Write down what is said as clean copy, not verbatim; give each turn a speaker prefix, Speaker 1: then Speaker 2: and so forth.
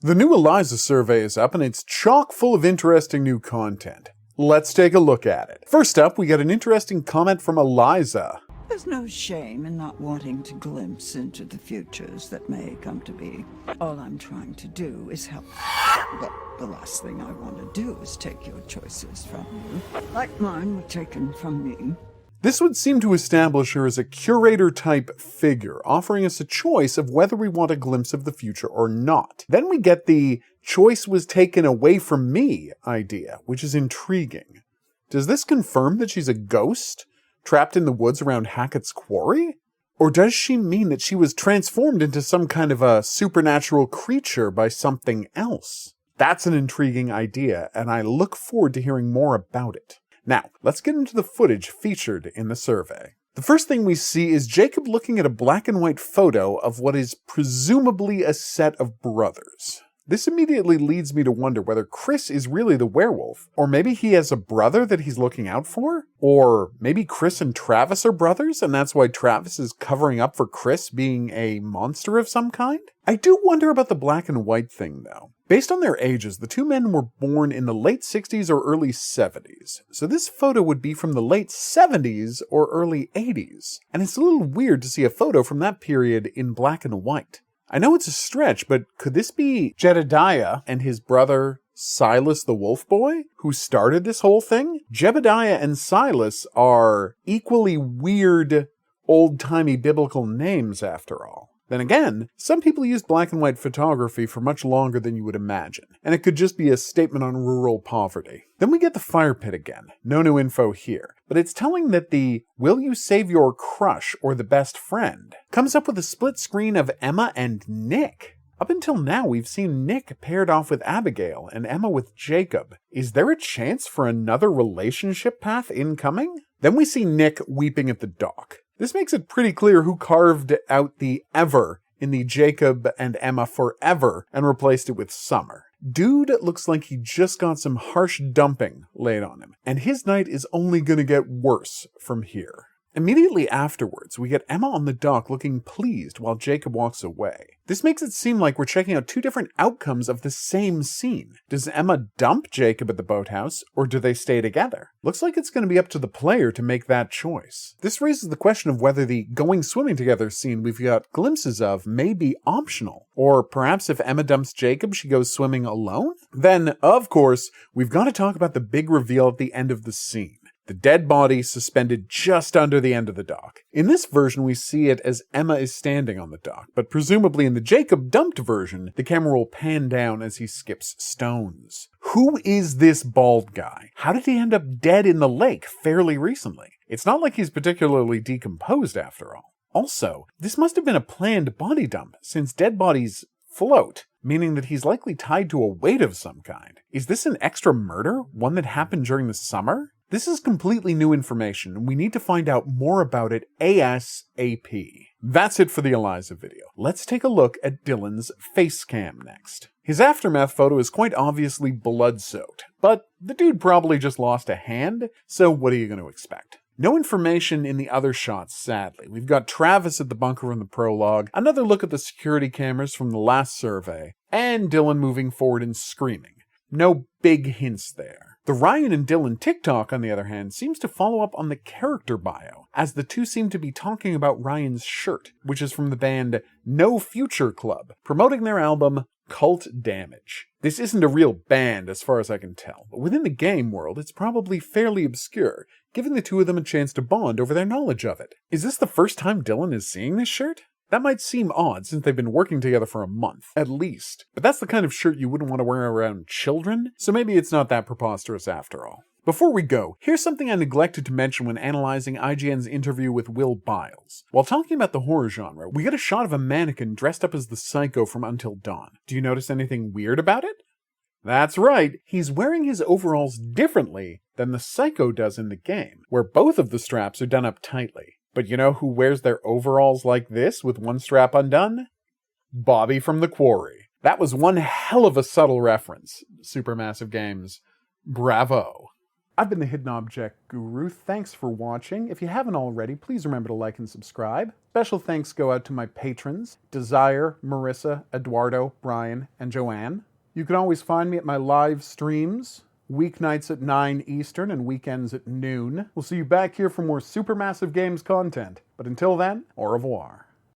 Speaker 1: The new Eliza survey is up and it's chock full of interesting new content. Let's take a look at it. First up, we got an interesting comment from Eliza.
Speaker 2: There's no shame in not wanting to glimpse into the futures that may come to be. All I'm trying to do is help. But the last thing I want to do is take your choices from you, like mine were taken from me.
Speaker 1: This would seem to establish her as a curator-type figure, offering us a choice of whether we want a glimpse of the future or not. Then we get the choice was taken away from me idea, which is intriguing. Does this confirm that she's a ghost, trapped in the woods around Hackett's Quarry? Or does she mean that she was transformed into some kind of a supernatural creature by something else? That's an intriguing idea, and I look forward to hearing more about it. Now, let's get into the footage featured in the survey. The first thing we see is Jacob looking at a black and white photo of what is presumably a set of brothers. This immediately leads me to wonder whether Chris is really the werewolf, or maybe he has a brother that he's looking out for? Or maybe Chris and Travis are brothers, and that's why Travis is covering up for Chris being a monster of some kind? I do wonder about the black and white thing, though. Based on their ages, the two men were born in the late 60s or early 70s, so this photo would be from the late 70s or early 80s, and it's a little weird to see a photo from that period in black and white. I know it's a stretch, but could this be Jedediah and his brother Silas the Wolf Boy, who started this whole thing? Jebediah and Silas are equally weird, old-timey biblical names, after all. Then again, some people used black and white photography for much longer than you would imagine, and it could just be a statement on rural poverty. Then we get the fire pit again. No new info here, but it's telling that the "will you save your crush or the best friend" comes up with a split screen of Emma and Nick. Up until now, we've seen Nick paired off with Abigail and Emma with Jacob. Is there a chance for another relationship path incoming? Then we see Nick weeping at the dock. This makes it pretty clear who carved out the ever in the Jacob and Emma forever and replaced it with summer. Dude looks like he just got some harsh dumping laid on him, and his night is only gonna get worse from here. Immediately afterwards, we get Emma on the dock looking pleased while Jacob walks away. This makes it seem like we're checking out two different outcomes of the same scene. Does Emma dump Jacob at the boathouse, or do they stay together? Looks like it's going to be up to the player to make that choice. This raises the question of whether the going swimming together scene we've got glimpses of may be optional. Or perhaps if Emma dumps Jacob, she goes swimming alone? Then, of course, we've got to talk about the big reveal at the end of the scene. The dead body suspended just under the end of the dock. In this version, we see it as Emma is standing on the dock, but presumably in the Jacob dumped version, the camera will pan down as he skips stones. Who is this bald guy? How did he end up dead in the lake fairly recently? It's not like he's particularly decomposed after all. Also, this must have been a planned body dump, since dead bodies float, meaning that he's likely tied to a weight of some kind. Is this an extra murder? One that happened during the summer? This is completely new information, and we need to find out more about it ASAP. That's it for the Eliza video. Let's take a look at Dylan's face cam next. His aftermath photo is quite obviously blood-soaked, but the dude probably just lost a hand, so what are you going to expect? No information in the other shots, sadly. We've got Travis at the bunker in the prologue, another look at the security cameras from the last survey, and Dylan moving forward and screaming. No big hints there. The Ryan and Dylan TikTok, on the other hand, seems to follow up on the character bio, as the two seem to be talking about Ryan's shirt, which is from the band No Future Club, promoting their album Cult Damage. This isn't a real band as far as I can tell, but within the game world it's probably fairly obscure, giving the two of them a chance to bond over their knowledge of it. Is this the first time Dylan is seeing this shirt? That might seem odd since they've been working together for a month, at least. But that's the kind of shirt you wouldn't want to wear around children, so maybe it's not that preposterous after all. Before we go, here's something I neglected to mention when analyzing IGN's interview with Will Biles. While talking about the horror genre, we get a shot of a mannequin dressed up as the Psycho from Until Dawn. Do you notice anything weird about it? That's right, he's wearing his overalls differently than the Psycho does in the game, where both of the straps are done up tightly. But you know who wears their overalls like this with one strap undone? Bobby from the Quarry. That was one hell of a subtle reference. Supermassive Games. Bravo. I've been the Hidden Object Guru. Thanks for watching. If you haven't already, please remember to like and subscribe. Special thanks go out to my patrons, Desire, Marissa, Eduardo, Brian, and Joanne. You can always find me at my live streams, weeknights at 9 Eastern and weekends at noon. We'll see you back here for more Supermassive Games content. But until then, au revoir.